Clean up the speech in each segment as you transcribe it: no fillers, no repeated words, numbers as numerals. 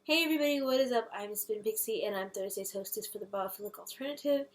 Hey everybody, what is up? I'm Spin Pixie and I'm Thursday's hostess for the Biophilic Alternative.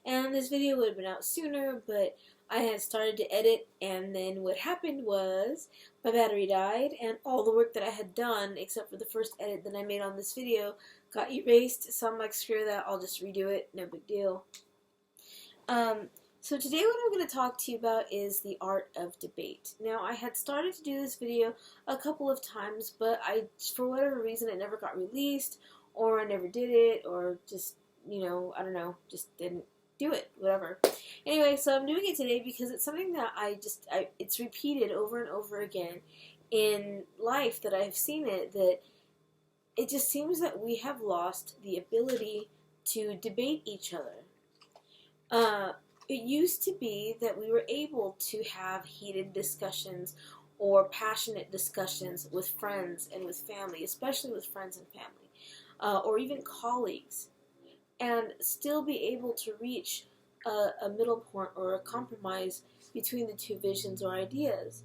And this video would have been out sooner, but I had started to edit and then what happened was my battery died and all the work that I had done, except for the first edit that I made on this video, got erased. So I'm like, screw that, I'll just redo it, no big deal. So today what I'm going to talk to you about is the art of debate. Now, I had started to do this video a couple of times, but for whatever reason, it never got released, or I never did it, or just, I don't know, just didn't do it, whatever. Anyway, so I'm doing it today because it's something that it's repeated over and over again in life that I've seen that it just seems that we have lost the ability to debate each other. It used to be that we were able to have heated discussions or passionate discussions with friends and with family, especially with friends and family, or even colleagues, and still be able to reach a middle point or a compromise between the two visions or ideas.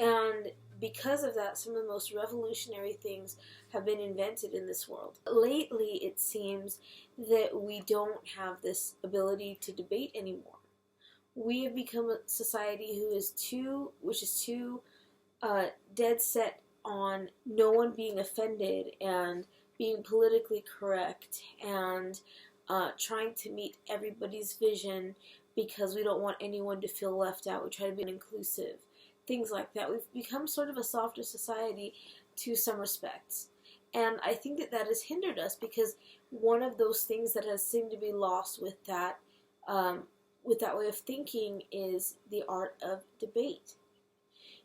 And because of that, some of the most revolutionary things have been invented in this world. Lately, it seems that we don't have this ability to debate anymore. We have become a society which is too dead set on no one being offended and being politically correct and trying to meet everybody's vision because we don't want anyone to feel left out. We try to be inclusive. Things like that. We've become sort of a softer society to some respects. And I think that has hindered us because one of those things that has seemed to be lost with that way of thinking is the art of debate.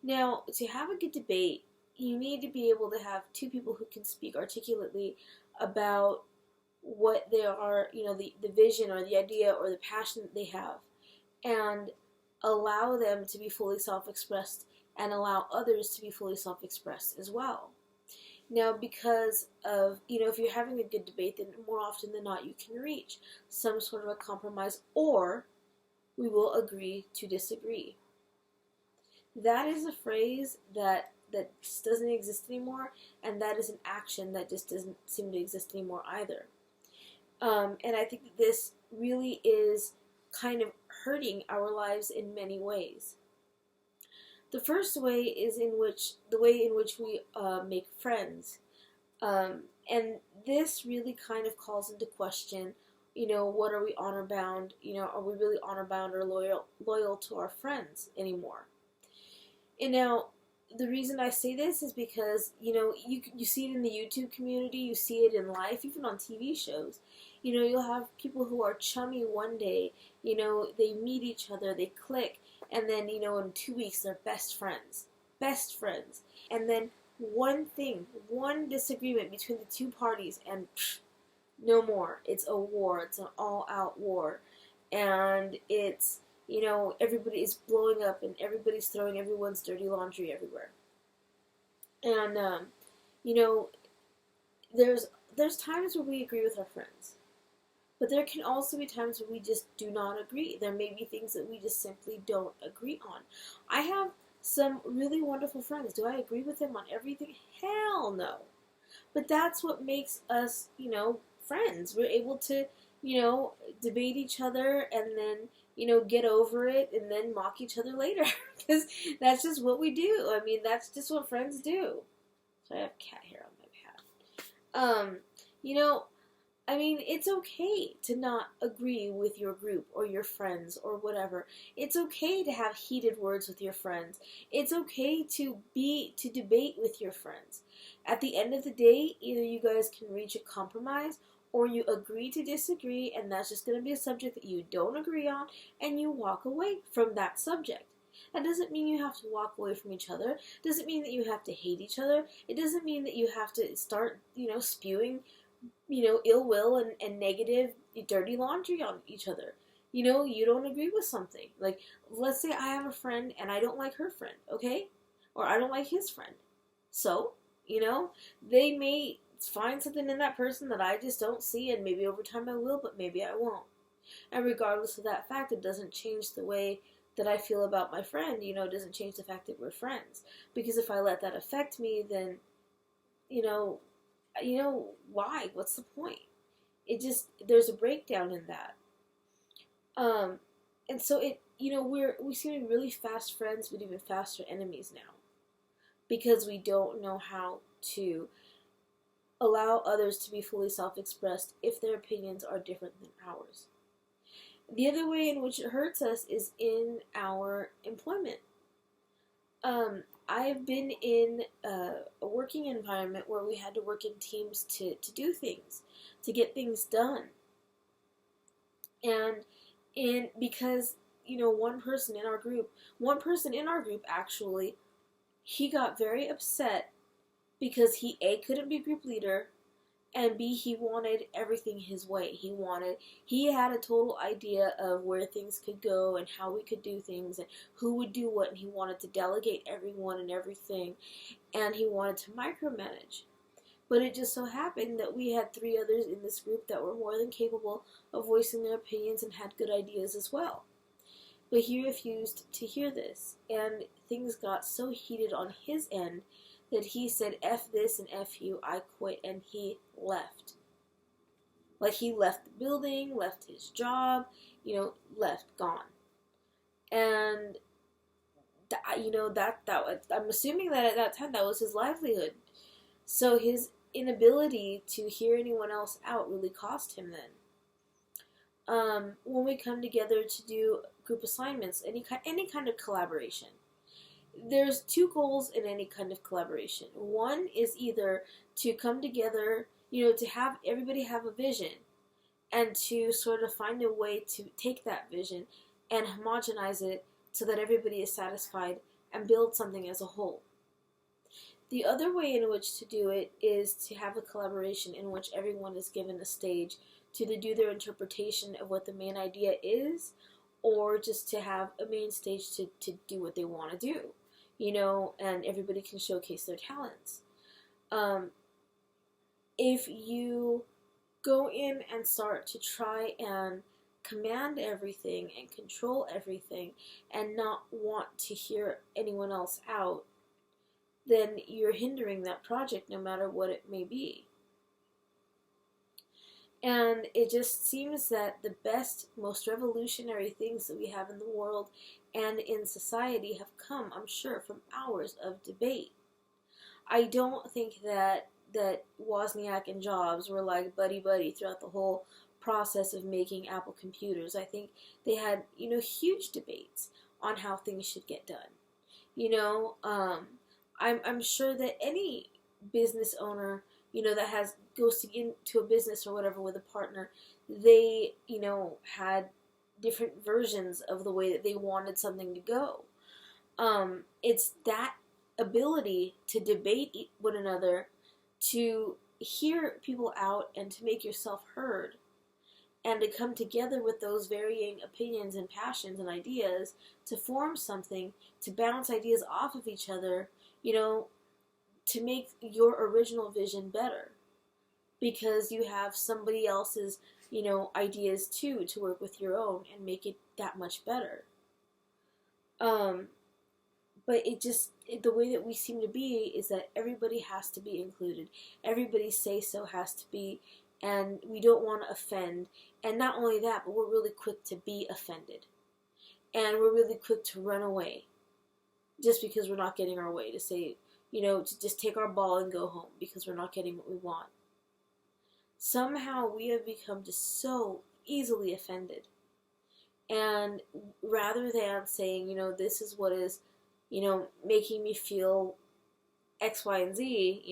Now, to have a good debate, you need to be able to have two people who can speak articulately about what they are, the vision or the idea or the passion that they have, and allow them to be fully self-expressed and allow others to be fully self-expressed as well. Now, because of, if you're having a good debate, then more often than not you can reach some sort of a compromise, or we will agree to disagree. That is a phrase that just doesn't exist anymore, and that is an action that just doesn't seem to exist anymore either. And I think that this really is kind of hurting our lives in many ways. The first way is the way in which we make friends. And this really kind of calls into question, what are we honor bound? Are we really honor bound or loyal to our friends anymore? And now, the reason I say this is because, you see it in the YouTube community, you see it in life, even on TV shows. You'll have people who are chummy one day, they meet each other, they click, and then, in 2 weeks they're best friends. Best friends. And then one disagreement between the two parties, and no more. It's a war. It's an all-out war. And it's, everybody is blowing up and everybody's throwing everyone's dirty laundry everywhere. And, there's times where we agree with our friends. But there can also be times where we just do not agree. There may be things that we just simply don't agree on. I have some really wonderful friends. Do I agree with them on everything? Hell no. But that's what makes us, friends. We're able to, debate each other and then, get over it and then mock each other later. Because that's just what we do. I mean, that's just what friends do. So I have cat hair on my pad. It's okay to not agree with your group or your friends or whatever. It's okay to have heated words with your friends. It's okay to debate with your friends. At the end of the day, either you guys can reach a compromise or you agree to disagree, and that's just going to be a subject that you don't agree on, and you walk away from that subject. That doesn't mean you have to walk away from each other. It doesn't mean that you have to hate each other. It doesn't mean that you have to start, spewing, ill will and negative, dirty laundry on each other. You don't agree with something. Like, let's say I have a friend and I don't like her friend, okay? Or I don't like his friend. So, they may find something in that person that I just don't see, and maybe over time I will, but maybe I won't. And regardless of that fact, it doesn't change the way that I feel about my friend. It doesn't change the fact that we're friends. Because if I let that affect me, then, why? What's the point? There's a breakdown in that. And so we seem to be really fast friends, but even faster enemies now, because we don't know how to allow others to be fully self-expressed if their opinions are different than ours. The other way in which it hurts us is in our employment. I've been in a working environment where we had to work in teams to do things, to get things done. And because one person in our group actually, he got very upset because he A, couldn't be group leader, and B, he wanted everything his way. He had a total idea of where things could go and how we could do things and who would do what, and he wanted to delegate everyone and everything, and he wanted to micromanage. But it just so happened that we had 3 others in this group that were more than capable of voicing their opinions and had good ideas as well. But he refused to hear this, and things got so heated on his end that he said, F this and F you, I quit, and he left. Like, he left the building, left his job, left, gone. And, I'm assuming that at that time that was his livelihood. So his inability to hear anyone else out really cost him then. When we come together to do group assignments, any kind of collaboration, there's 2 goals in any kind of collaboration. One is either to come together, to have everybody have a vision, and to sort of find a way to take that vision and homogenize it so that everybody is satisfied and build something as a whole. The other way in which to do it is to have a collaboration in which everyone is given a stage to either do their interpretation of what the main idea is, or just to have a main stage to do what they want to do, and everybody can showcase their talents. If you go in and start to try and command everything and control everything and not want to hear anyone else out, then you're hindering that project no matter what it may be. And it just seems that the best, most revolutionary things that we have in the world and in society have come, I'm sure, from hours of debate. I don't think that Wozniak and Jobs were like buddy-buddy throughout the whole process of making Apple computers. I think they had, huge debates on how things should get done. I'm sure that any business owner, that goes into a business or whatever with a partner, they, had different versions of the way that they wanted something to go. It's that ability to debate one another, to hear people out and to make yourself heard, and to come together with those varying opinions and passions and ideas to form something, to bounce ideas off of each other, to make your original vision better, because you have somebody else's, ideas too, to work with your own and make it that much better. But the way that we seem to be is that everybody has to be included. Everybody's say-so has to be, and we don't want to offend. And not only that, but we're really quick to be offended. And we're really quick to run away just because we're not getting our way, to say, to just take our ball and go home because we're not getting what we want. Somehow we have become just so easily offended. And rather than saying, this is what is, making me feel X, Y, and Z,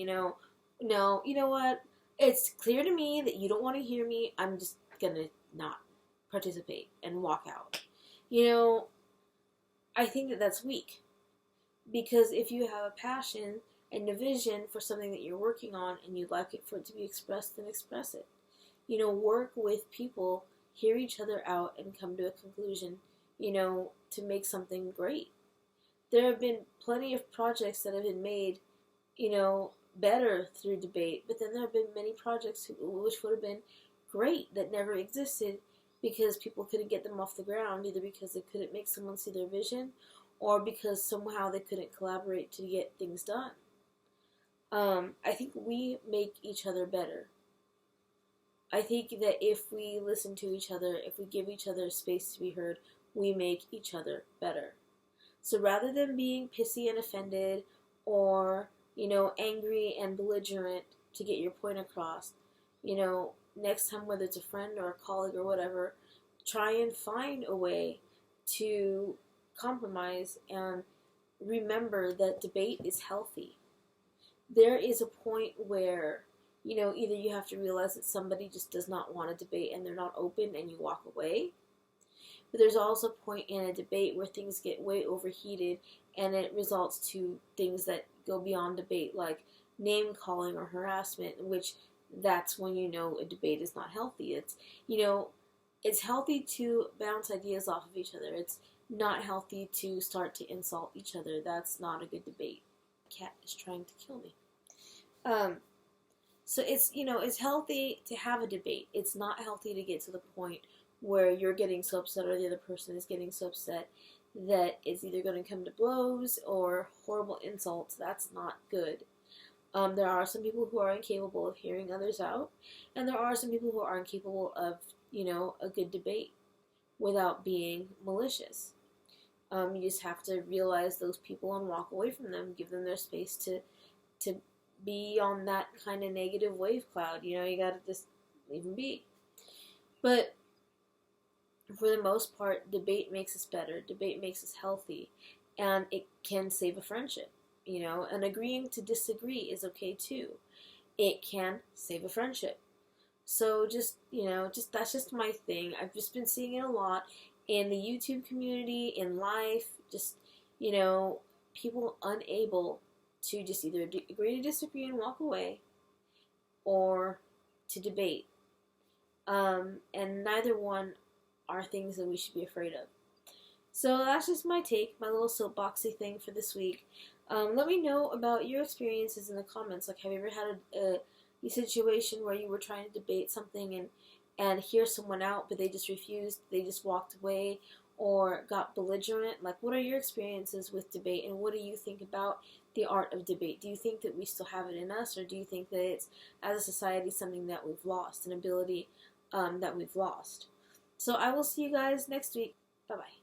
no, you know what? It's clear to me that you don't want to hear me. I'm just going to not participate and walk out. I think that that's weak. Because if you have a passion and a vision for something that you're working on and you'd like it for it to be expressed, then express it. Work with people, hear each other out, and come to a conclusion, to make something great. There have been plenty of projects that have been made, better through debate, but then there have been many projects which would have been great that never existed because people couldn't get them off the ground, either because they couldn't make someone see their vision or because somehow they couldn't collaborate to get things done. I think we make each other better. I think that if we listen to each other, if we give each other space to be heard, we make each other better. So rather than being pissy and offended or, angry and belligerent to get your point across, next time, whether it's a friend or a colleague or whatever, try and find a way to compromise and remember that debate is healthy. There is a point where, either you have to realize that somebody just does not want to debate and they're not open and you walk away. But there's also a point in a debate where things get way overheated and it results to things that go beyond debate, like name calling or harassment, which that's when a debate is not healthy. It's healthy to bounce ideas off of each other. It's not healthy to start to insult each other. That's not a good debate. The cat is trying to kill me. So it's healthy to have a debate. It's not healthy to get to the point where you're getting so upset or the other person is getting so upset that it's either going to come to blows or horrible insults. That's not good. There are some people who are incapable of hearing others out, and there are some people who are incapable of, a good debate without being malicious. You just have to realize those people and walk away from them, give them their space to be on that kind of negative wave cloud. You gotta just leave them be. But for the most part, debate makes us better. Debate makes us healthy, and it can save a friendship. And agreeing to disagree is okay too. It can save a friendship. So just that's just my thing. I've just been seeing it a lot in the YouTube community, in life. Just people unable to just either agree to disagree and walk away, or to debate. And neither one are things that we should be afraid of. So that's just my take, my little soapboxy thing for this week. Let me know about your experiences in the comments. Like, have you ever had a situation where you were trying to debate something and hear someone out, but they just refused, they just walked away, or got belligerent? Like, what are your experiences with debate, and what do you think about the art of debate? Do you think that we still have it in us, or do you think that it's, as a society, something that we've lost, an ability that we've lost? So I will see you guys next week. Bye-bye.